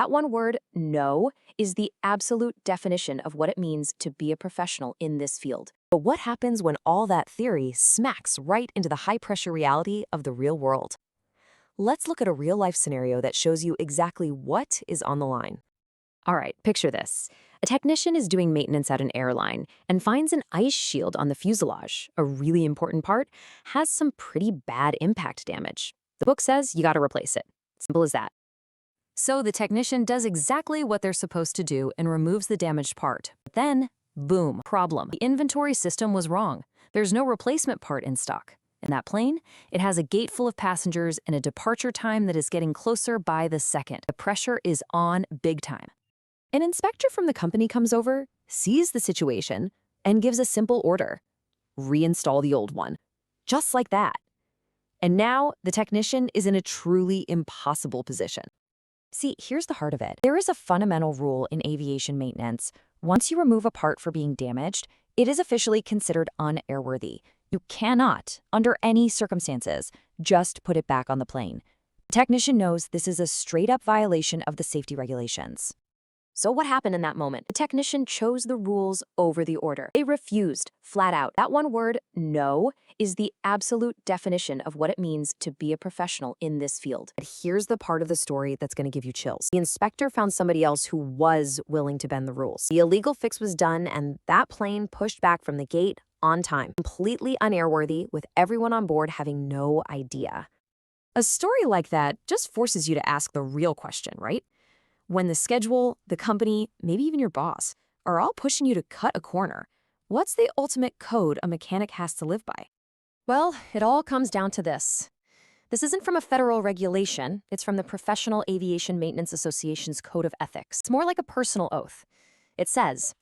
That one word, no, is the absolute definition of what it means to be a professional in this field. But what happens when all that theory smacks right into the high-pressure reality of the real world? Let's look at a real-life scenario that shows you exactly what is on the line. All right, picture this. A technician is doing maintenance at an airline and finds an ice shield on the fuselage, a really important part, has some pretty bad impact damage. The book says you gotta replace it. Simple as that. So the technician does exactly what they're supposed to do and removes the damaged part. But then, boom, problem. The inventory system was wrong. There's no replacement part in stock. In that plane, it has a gate full of passengers and a departure time that is getting closer by the second. The pressure is on big time. An inspector from the company comes over, sees the situation, and gives a simple order. Reinstall the old one. Just like that. And now, the technician is in a truly impossible position. See, here's the heart of it. There is a fundamental rule in aviation maintenance. Once you remove a part for being damaged, it is officially considered unairworthy. You cannot, under any circumstances, just put it back on the plane. The technician knows this is a straight-up violation of the safety regulations. So what happened in that moment? The technician chose the rules over the order. They refused, flat out. That one word, no, is the absolute definition of what it means to be a professional in this field. But here's the part of the story that's going to give you chills. The inspector found somebody else who was willing to bend the rules. The illegal fix was done, and that plane pushed back from the gate on time, completely unairworthy, with everyone on board having no idea. A story like that just forces you to ask the real question, right? When the schedule, the company, maybe even your boss, are all pushing you to cut a corner, what's the ultimate code a mechanic has to live by? Well, it all comes down to this. This isn't from a federal regulation. It's from the Professional Aviation Maintenance Association's Code of Ethics. It's more like a personal oath. It says,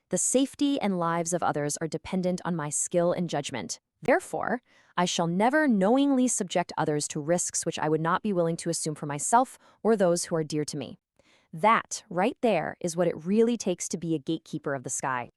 "The safety and lives of others are dependent on my skill and judgment. Therefore, I shall never knowingly subject others to risks which I would not be willing to assume for myself or those who are dear to me." That, right there, is what it really takes to be a gatekeeper of the sky.